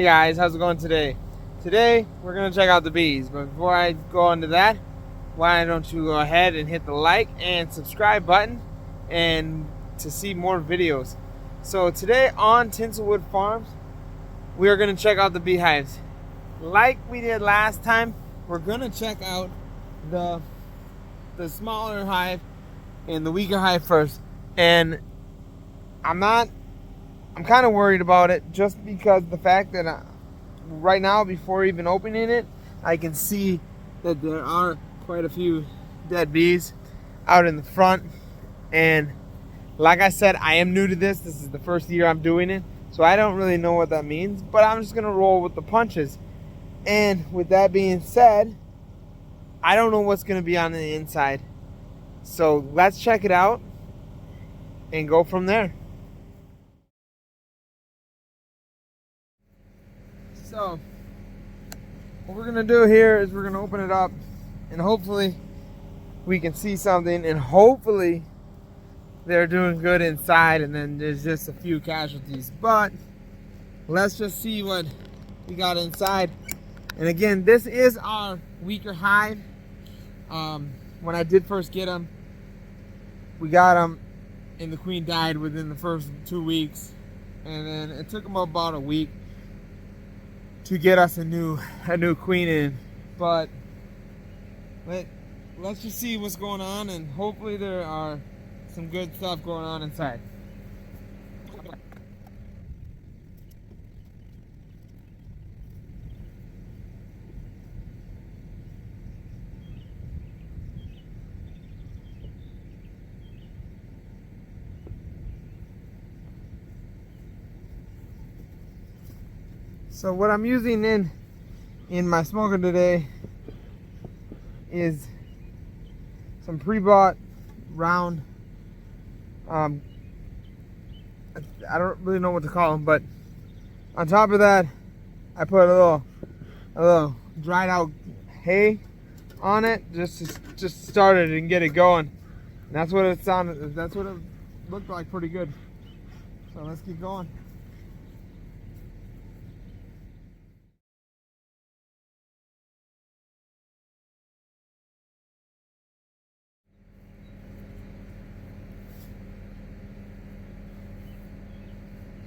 Hey guys, how's it going today? Today we're gonna check out the bees, but before I go into that, why don't you go ahead and hit the like and subscribe button and to see more videos. So today on Tinselwood Farms, we are gonna check out the beehives. Like we did last time, we're gonna check out the smaller hive and the weaker hive first. And I'm kind of worried about it just because the fact that right now, before even opening it, I can see that there are quite a few dead bees out in the front. And like I said, I am new to this. This is the first year I'm doing it, so I don't really know what that means, but I'm just gonna roll with the punches. And with that being said, I don't know what's gonna be on the inside, so let's check it out and go from there. So what we're gonna do here is we're gonna open it up, and hopefully we can see something, and hopefully they're doing good inside, and then there's just a few casualties. But let's just see what we got inside. And again, this is our weaker hive. When I did first get them, we got them and the queen died within the first 2 weeks, and then it took them about a week to get us a new queen in. But let's just see what's going on, and hopefully there are some good stuff going on inside. So what I'm using in my smoker today is some pre-bought round, I don't really know what to call them, but on top of that I put a little dried out hay on it just to start it and get it going. And that's what it sounded, that's what it looked like, pretty good. So let's keep going.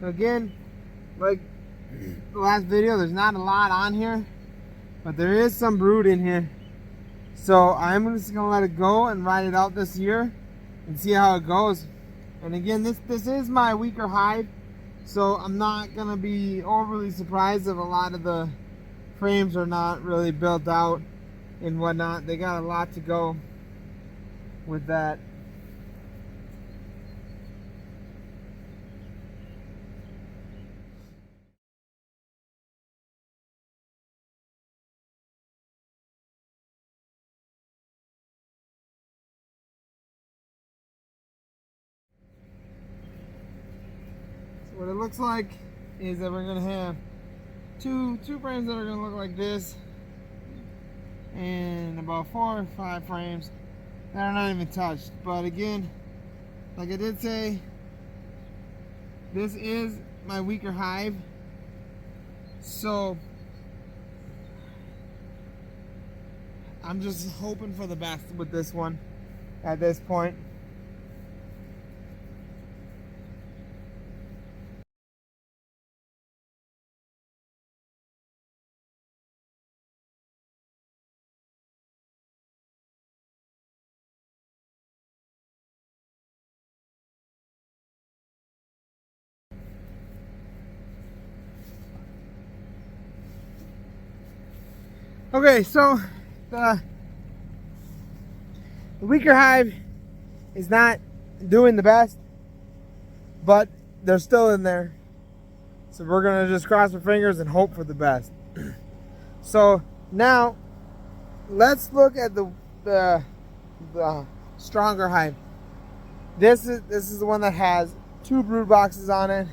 So again, like the last video, there's not a lot on here, but there is some brood in here. So I'm just gonna let it go and ride it out this year and see how it goes. And again, this is my weaker hive, so I'm not gonna be overly surprised if a lot of the frames are not really built out and whatnot. They got a lot to go with that. What it looks like is that we're gonna have two frames that are gonna look like this, and about 4 or 5 frames that are not even touched. But again, like I did say, this is my weaker hive, so I'm just hoping for the best with this one at this point. Okay, so the weaker hive is not doing the best, but they're still in there. So we're gonna just cross our fingers and hope for the best. So now let's look at the stronger hive. This is the one that has 2 brood boxes on it,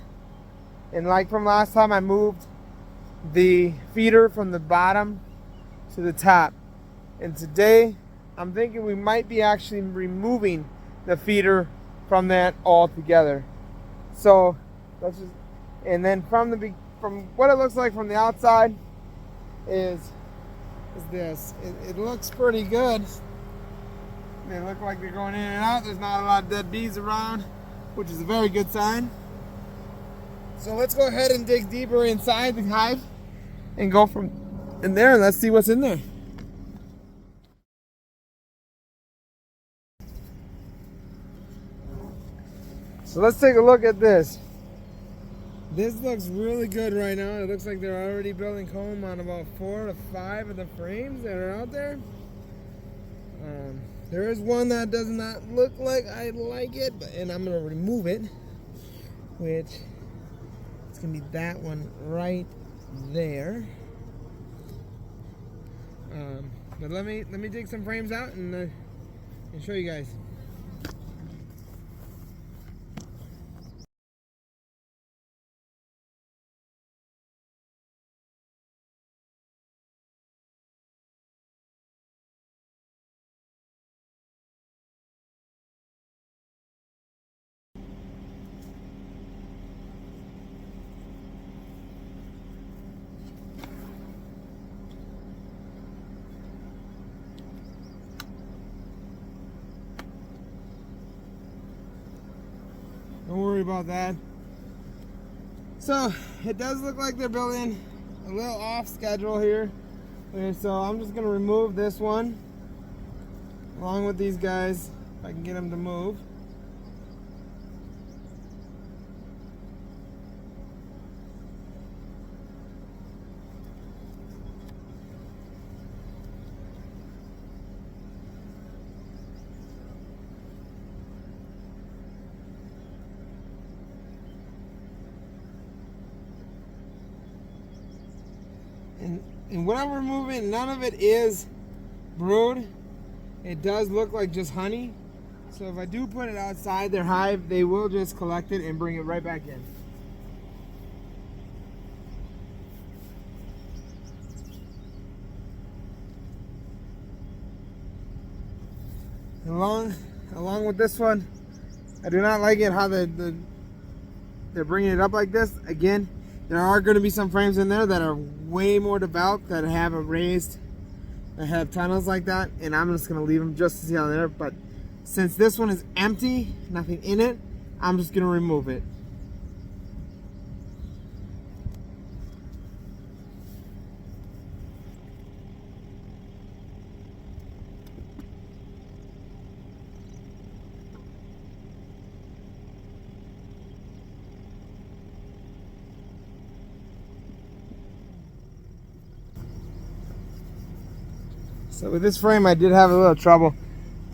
and like from last time, I moved the feeder from the bottom to the top, and today I'm thinking we might be actually removing the feeder from that altogether. So let's just, and then from from what it looks like from the outside is this. It looks pretty good. They look like they're going in and out. There's not a lot of dead bees around, which is a very good sign. So let's go ahead and dig deeper inside the hive and go from in there, and let's see what's in there. So let's take a look at this. This looks really good right now. It looks like they're already building comb on about 4 to 5 of the frames that are out there. There is one that does not look like I like it, and I'm going to remove it, which it's going to be that one right there. But let me dig some frames out and show you guys. Don't worry about that. So it does look like they're building a little off schedule here. And so I'm just going to remove this one along with these guys if I can get them to move. And what I'm removing, none of it is brood. It does look like just honey. So if I do put it outside their hive, they will just collect it and bring it right back in. Along with this one, I do not like it how they're bringing it up like this. Again, there are going to be some frames in there that are way more developed, that have a raised, that have tunnels like that, and I'm just going to leave them just to see how they're. But since this one is empty, nothing in it, I'm just going to remove it. So with this frame, I did have a little trouble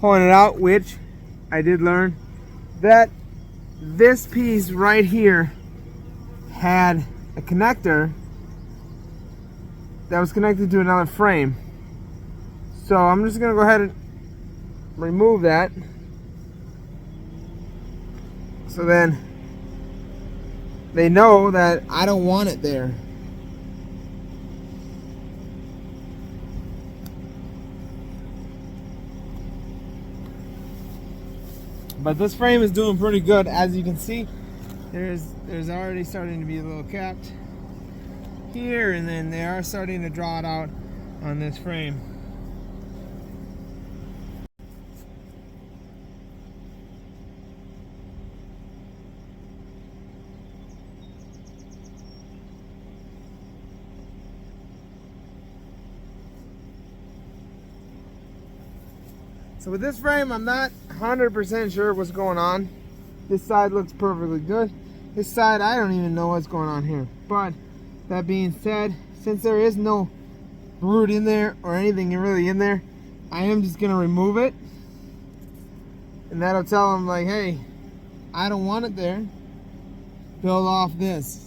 pulling it out, which I did learn that this piece right here had a connector that was connected to another frame. So I'm just going to go ahead and remove that. So then they know that I don't want it there. But this frame is doing pretty good. As you can see, there's already starting to be a little capped here, and then they are starting to draw it out on this frame. So with this frame, I'm not 100% sure what's going on. This side looks perfectly good. This side, I don't even know what's going on here. But that being said, since there is no brood in there or anything really in there, I am just going to remove it. And that'll tell them like, hey, I don't want it there. Build off this.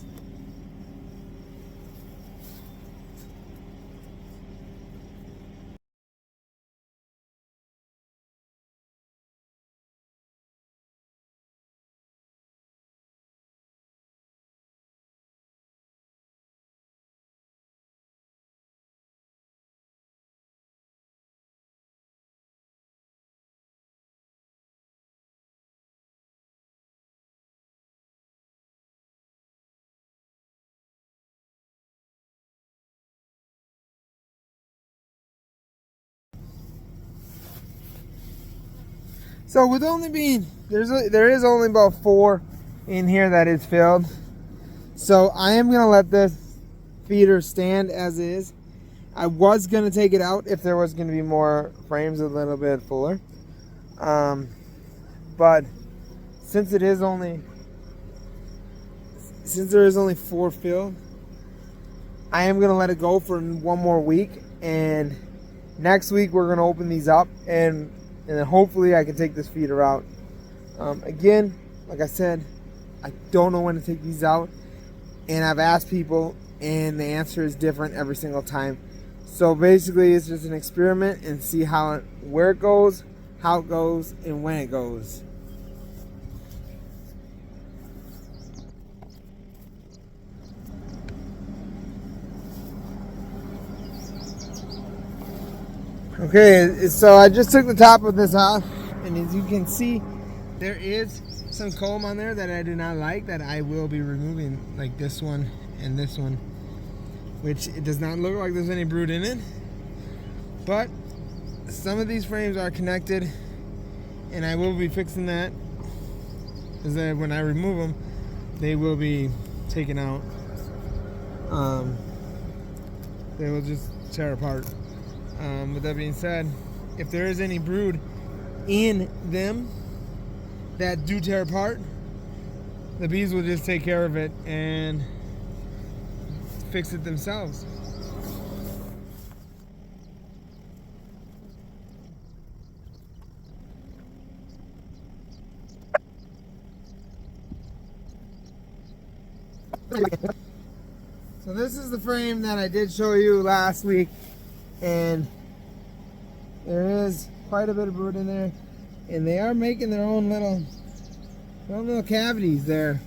So with only being, there is only about 4 in here that is filled. So I am going to let this feeder stand as is. I was going to take it out if there was going to be more frames a little bit fuller. But since there is only 4 filled, I am going to let it go for 1 more week. And next week we're going to open these up, and then hopefully I can take this feeder out. Again, like I said, I don't know when to take these out, and I've asked people and the answer is different every single time. So basically it's just an experiment and see where it goes, how it goes, and when it goes. Okay, so I just took the top of this off, and as you can see, there is some comb on there that I do not like, that I will be removing, like this one and this one, which it does not look like there's any brood in it. But some of these frames are connected, and I will be fixing that, because when I remove them, they will be taken out. They will just tear apart. With that being said, if there is any brood in them that do tear apart, the bees will just take care of it and fix it themselves. So this is the frame that I did show you last week, and there is quite a bit of brood in there, and they are making their own little cavities there,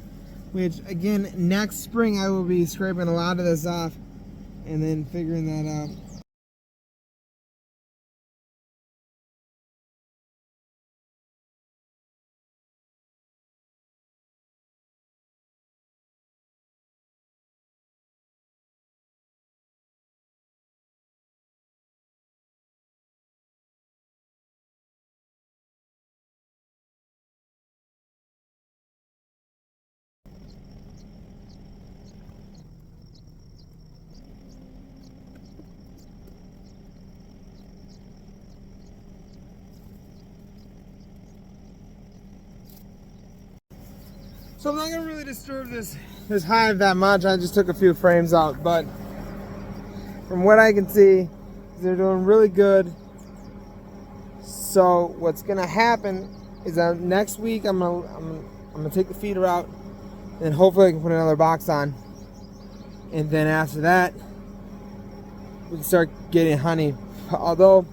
which again, next spring I will be scraping a lot of this off and then figuring that out. So I'm not gonna really disturb this hive that much. I just took a few frames out, but from what I can see, they're doing really good. So what's gonna happen is that next week I'm gonna take the feeder out, and hopefully I can put another box on, and then after that we can start getting honey. Although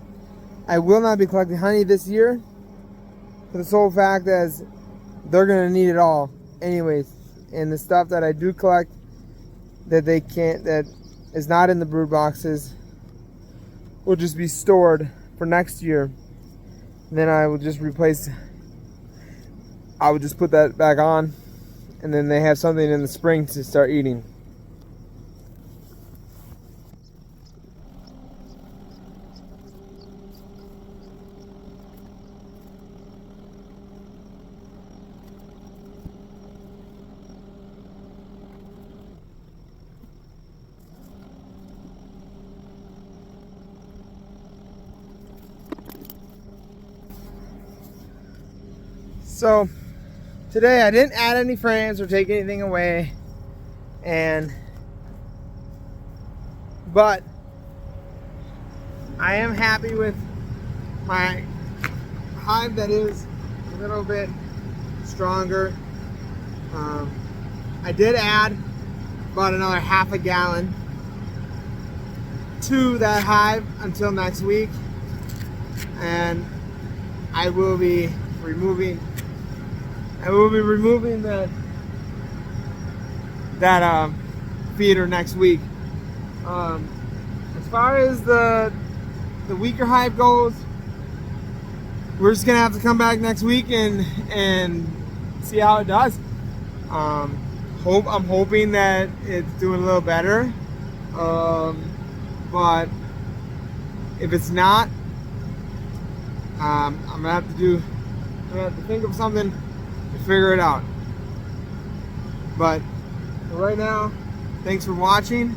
I will not be collecting honey this year, for the sole fact as they're gonna need it all anyways, and the stuff that I do collect that is not in the brood boxes will just be stored for next year. Then I will just put that back on, and then they have something in the spring to start eating. So today I didn't add any frames or take anything away, but I am happy with my hive that is a little bit stronger. I did add about another half a gallon to that hive until next week, and I will be removing that feeder next week. As far as the weaker hive goes, we're just gonna have to come back next week and see how it does. I'm hoping that it's doing a little better, but if it's not, I'm gonna have to do I'm gonna have to think of something to figure it out. But for right now, thanks for watching.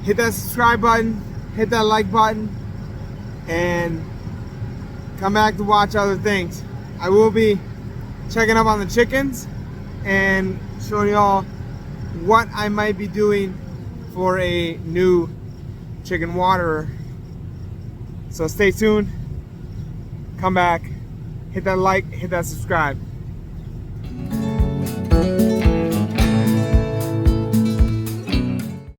Hit that subscribe button, hit that like button, and come back to watch other things. I will be checking up on the chickens and showing y'all what I might be doing for a new chicken waterer. So stay tuned, come back, hit that like, hit that subscribe.